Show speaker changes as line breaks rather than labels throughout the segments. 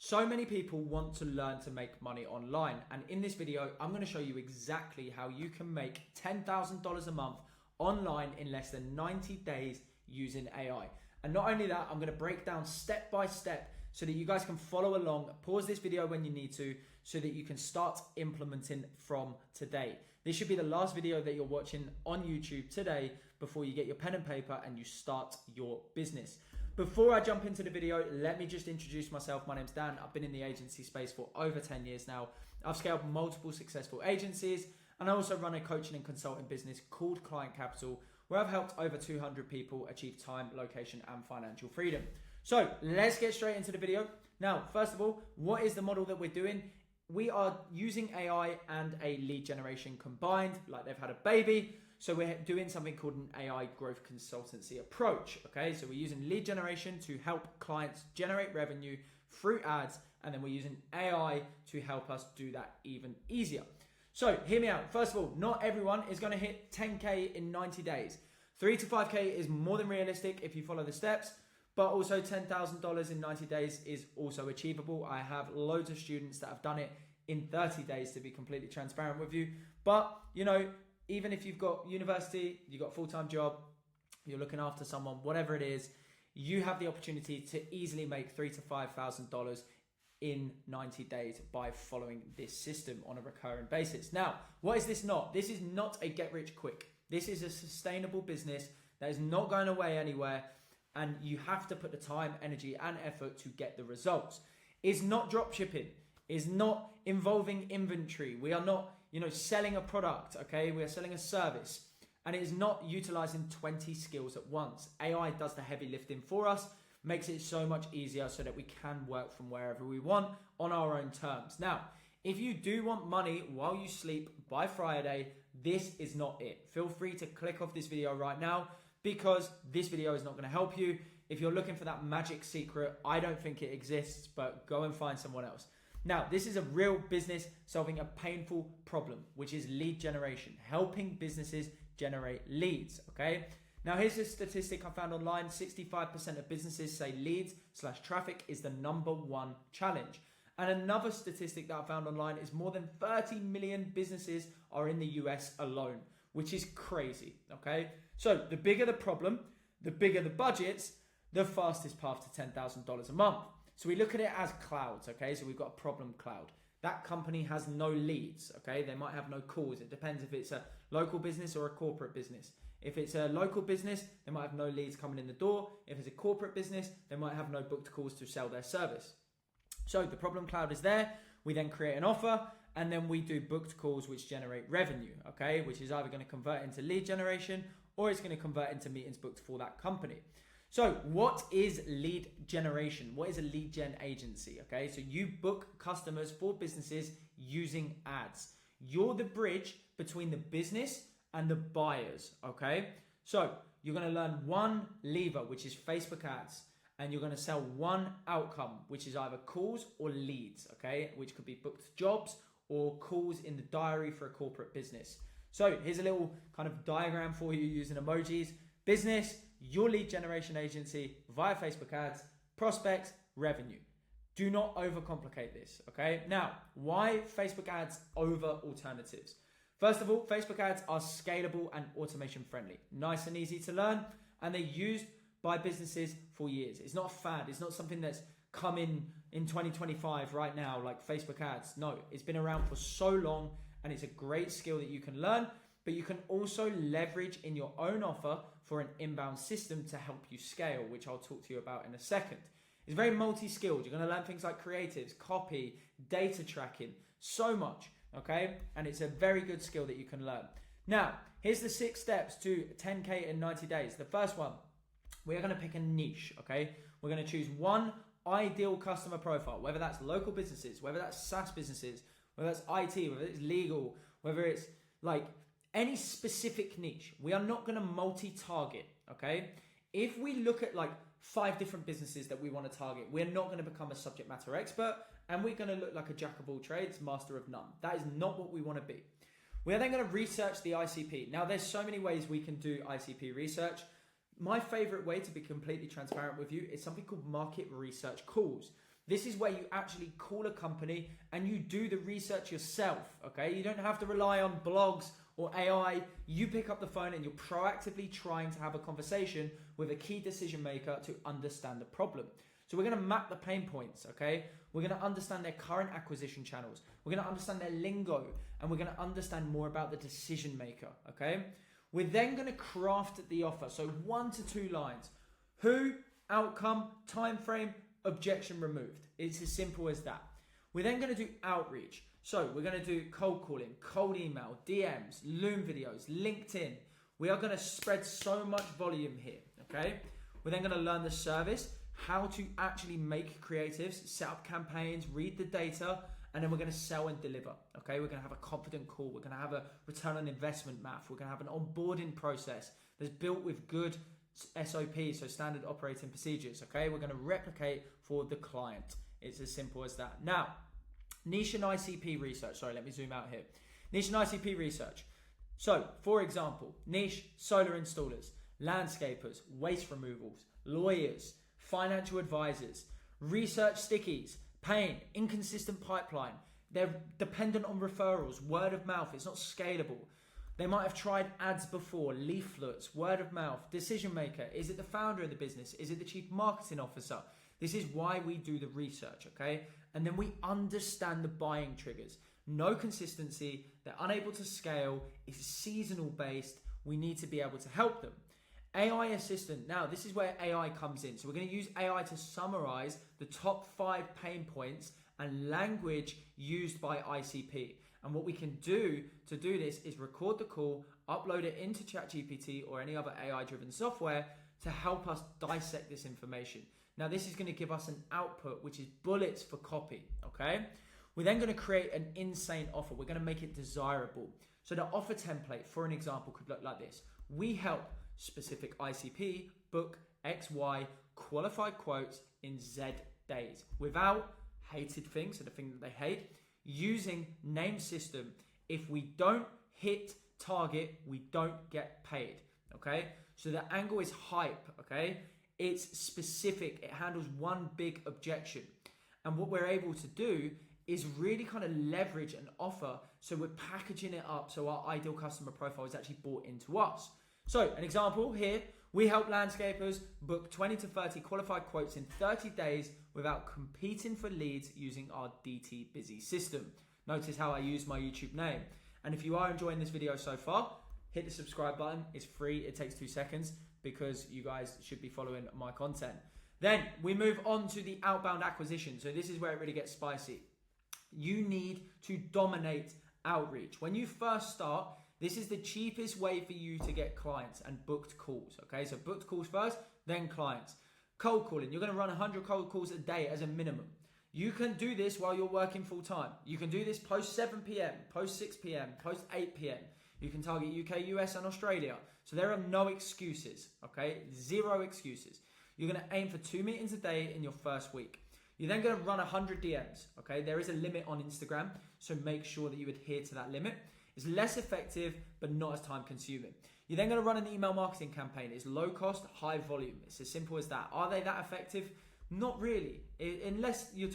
So many people want to learn to make money online, and in this video, I'm going to show you exactly how you can make $10,000 a month online in less than 90 days using AI. And not only that, I'm going to break down step by step so that you guys can follow along. Pause this video when you need to so that you can start implementing from today. This should be the last video that you're watching on YouTube today before you get your pen and paper and you start your business. Before I jump into the video, let me just introduce myself. My name's Dan. I've been in the agency space for over 10 years now. I've scaled multiple successful agencies, and I also run a coaching and consulting business called Client Capital, where I've helped over 200 people achieve time, location, and financial freedom. So let's get straight into the video. Now, first of all, what is the model that we're doing? We are using AI and a lead generation combined, like they've had a baby. So we're doing something called an AI growth consultancy approach, okay? So we're using lead generation to help clients generate revenue through ads, and then we're using AI to help us do that even easier. So hear me out. First of all, not everyone is gonna hit 10K in 90 days. 3 to 5K is more than realistic if you follow the steps, but also $10,000 in 90 days is also achievable. I have loads of students that have done it in 30 days, to be completely transparent with you. But, you know, even if you've got university, you've got a full-time job, you're looking after someone, whatever it is, you have the opportunity to easily make $3,000 to $5,000 in 90 days by following this system on a recurring basis. Now, what is this not? This is not a get rich quick. This is a sustainable business that is not going away anywhere, and you have to put the time, energy, and effort to get the results. It's not drop shipping. It's not involving inventory. We are not, selling a product, okay? We are selling a service. And it is not utilizing 20 skills at once. AI does the heavy lifting for us, makes it so much easier so that we can work from wherever we want on our own terms. Now, if you do want money while you sleep by Friday, this is not it. Feel free to click off this video right now, because this video is not going to help you. If you're looking for that magic secret, I don't think it exists, but go and find someone else. Now, this is a real business solving a painful problem, which is lead generation, helping businesses generate leads, okay? Now, here's a statistic I found online. 65% of businesses say leads/traffic is the #1 challenge. And another statistic that I found online is more than 30 million businesses are in the US alone, which is crazy, okay? So the bigger the problem, the bigger the budgets, the fastest path to $10,000 a month. So we look at it as clouds, okay? So we've got a problem cloud. That company has no leads, okay? They might have no calls. It depends if it's a local business or a corporate business. If it's a local business, they might have no leads coming in the door. If it's a corporate business, they might have no booked calls to sell their service. So the problem cloud is there. We then create an offer, and then we do booked calls which generate revenue, okay? Which is either going to convert into lead generation or it's going to convert into meetings booked for that company. So what is lead generation? What is a lead gen agency? Okay, so you book customers for businesses using ads. You're the bridge between the business and the buyers, okay? So you're going to learn one lever, which is Facebook ads, and you're going to sell one outcome, which is either calls or leads, okay? Which could be booked jobs or calls in the diary for a corporate business. So here's a little kind of diagram for you using emojis. Business, your lead generation agency via Facebook ads, prospects, revenue. Do not overcomplicate this, okay? Now, why Facebook ads over alternatives? First of all, Facebook ads are scalable and automation friendly. Nice and easy to learn, and they're used by businesses for years. It's not a fad. It's not something that's come in 2025 right now, like Facebook ads. No, it's been around for so long, and it's a great skill that you can learn, but you can also leverage in your own offer for an inbound system to help you scale, which I'll talk to you about in a second. It's very multi-skilled. You're going to learn things like creatives, copy, data tracking, so much, okay? And it's a very good skill that you can learn. Now, here's the 6 steps to 10K in 90 days. The first one, we're going to pick a niche, okay? We're going to choose one ideal customer profile, whether that's local businesses, whether that's SaaS businesses, whether that's IT, whether it's legal, whether it's like any specific niche. We are not going to multi-target, okay? If we look at like 5 different businesses that we want to target, we're not going to become a subject matter expert, and we're going to look like a jack of all trades, master of none. That is not what we want to be. We are then going to research the ICP. Now, there's so many ways we can do ICP research. My favorite way, to be completely transparent with you, is something called market research calls. This is where you actually call a company and you do the research yourself, okay? You don't have to rely on blogs or AI. You pick up the phone and you're proactively trying to have a conversation with a key decision maker to understand the problem. So we're going to map the pain points, okay? We're going to understand their current acquisition channels. We're going to understand their lingo, and we're going to understand more about the decision maker, okay? We're then going to craft the offer. So 1 to 2 lines. Who, outcome, time frame, objection removed. It's as simple as that. We're then going to do outreach. So we're going to do cold calling, cold email, DMs, Loom videos, LinkedIn. We are going to spread so much volume here, okay? We're then going to learn the service, how to actually make creatives, set up campaigns, read the data, and then we're going to sell and deliver, okay? We're going to have a confident call. We're going to have a return on investment math. We're going to have an onboarding process that's built with good SOPs, so standard operating procedures, okay? We're going to replicate for the client. It's as simple as that. Now, niche and ICP research. Sorry, let me zoom out here. Niche and ICP research. So, for example, niche, solar installers, landscapers, waste removals, lawyers, financial advisors, research stickies, pain, inconsistent pipeline. They're dependent on referrals, word of mouth. It's not scalable. They might have tried ads before, leaflets, word of mouth, decision maker. Is it the founder of the business? Is it the chief marketing officer? This is why we do the research, okay? And then we understand the buying triggers. No consistency. They're unable to scale. It's seasonal based. We need to be able to help them. AI assistant. Now, this is where AI comes in. So we're going to use AI to summarize the top 5 pain points and language used by ICP. And what we can do to do this is record the call, upload it into ChatGPT or any other AI-driven software to help us dissect this information. Now, this is going to give us an output, which is bullets for copy, okay? We're then going to create an insane offer. We're going to make it desirable. So the offer template, for an example, could look like this. We help specific ICP book XY qualified quotes in Z days without hated things, so the thing that they hate, using name system. If we don't hit target, we don't get paid, okay? So the angle is hype, okay? It's specific. It handles one big objection. And what we're able to do is really kind of leverage an offer. So we're packaging it up so our ideal customer profile is actually bought into us. So an example here, we help landscapers book 20 to 30 qualified quotes in 30 days without competing for leads using our DT Busy system. Notice how I use my YouTube name. And if you are enjoying this video so far, hit the subscribe button. It's free. It takes 2 seconds because you guys should be following my content. Then we move on to the outbound acquisition. So this is where it really gets spicy. You need to dominate outreach. When you first start, this is the cheapest way for you to get clients and booked calls, okay? So booked calls first, then clients. Cold calling, you're gonna run 100 cold calls a day as a minimum. You can do this while you're working full time. You can do this post 7 p.m., post 6 p.m., post 8 p.m. You can target UK, US, and Australia. So there are no excuses, okay? 0 excuses. You're gonna aim for 2 meetings a day in your first week. You're then gonna run 100 DMs, okay? There is a limit on Instagram, so make sure that you adhere to that limit. It's less effective, but not as time consuming. You're then going to run an email marketing campaign. It's low cost, high volume. It's as simple as that. Are they that effective? Not really, unless you're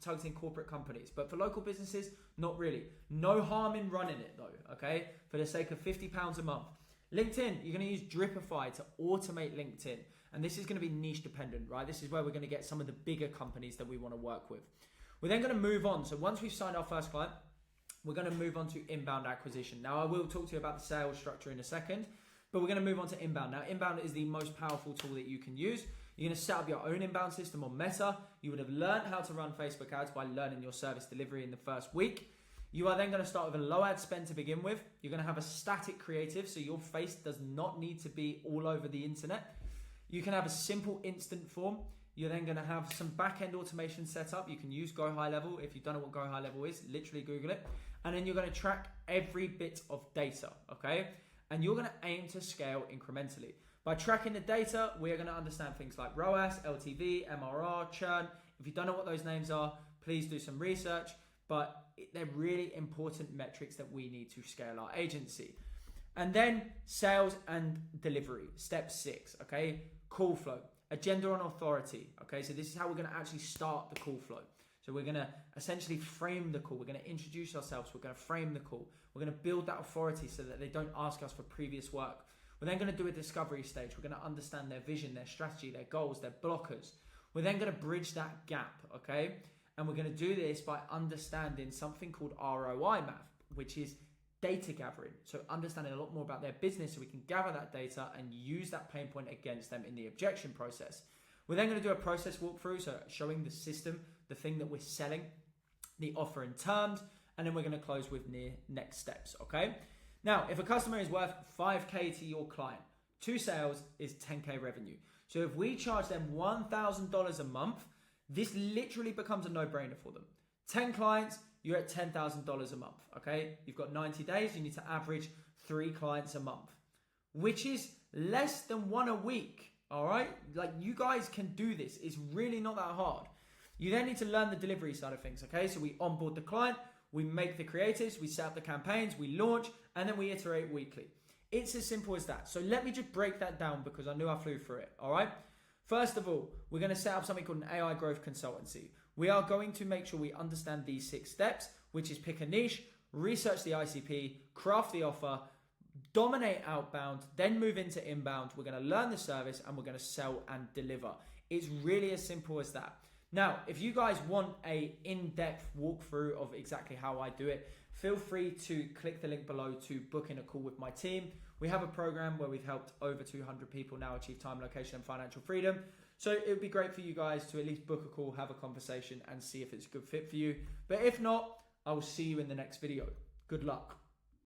targeting corporate companies. But for local businesses, not really. No harm in running it though, okay? For the sake of £50 a month. LinkedIn, you're going to use Dripify to automate LinkedIn. And this is going to be niche dependent, right? This is where we're going to get some of the bigger companies that we want to work with. We're then going to move on. So once we've signed our first client, we're going to move on to inbound acquisition. Now, I will talk to you about the sales structure in a second, but we're going to move on to inbound. Now, inbound is the most powerful tool that you can use. You're going to set up your own inbound system on Meta. You would have learned how to run Facebook ads by learning your service delivery in the first week. You are then going to start with a low ad spend to begin with. You're going to have a static creative, so your face does not need to be all over the internet. You can have a simple instant form. You're then going to have some back-end automation set up. You can use Go High Level. If you don't know what Go High Level is, literally Google it. And then you're going to track every bit of data, okay? And you're going to aim to scale incrementally. By tracking the data, we are going to understand things like ROAS, LTV, MRR, churn. If you don't know what those names are, please do some research. But they're really important metrics that we need to scale our agency. And then sales and delivery, step 6, okay? Call flow. agenda on authority. Okay, so this is how we're going to actually start the call flow. So we're going to essentially frame the call. We're going to introduce ourselves. We're going to frame the call. We're going to build that authority so that they don't ask us for previous work. We're then going to do a discovery stage. We're going to understand their vision, their strategy, their goals, their blockers. We're then going to bridge that gap, okay? And we're going to do this by understanding something called ROI math, which is data gathering. So understanding a lot more about their business so we can gather that data and use that pain point against them in the objection process. We're then going to do a process walkthrough, so showing the system, the thing that we're selling, the offer and terms, and then we're going to close with next steps, okay? Now, if a customer is worth 5K to your client, 2 sales is 10K revenue. So if we charge them $1,000 a month, this literally becomes a no-brainer for them. 10 clients, you're at $10,000 a month, okay? You've got 90 days, you need to average 3 clients a month, which is less than 1 a week. All right, like you guys can do this. It's really not that hard. You then need to learn the delivery side of things, okay? So we onboard the client, we make the creatives, we set up the campaigns, we launch, and then we iterate weekly. It's as simple as that. So let me just break that down because I knew I flew through it, all right? First of all, we're going to set up something called an AI growth consultancy. We are going to make sure we understand these 6 steps, which is pick a niche, research the ICP, craft the offer, dominate outbound, then move into inbound. We're going to learn the service and we're going to sell and deliver. It's really as simple as that. Now, if you guys want a in-depth walkthrough of exactly how I do it, feel free to click the link below to book in a call with my team. We have a program where we've helped over 200 people now achieve time, location, and financial freedom. So it would be great for you guys to at least book a call, have a conversation, and see if it's a good fit for you. But if not, I will see you in the next video. Good luck.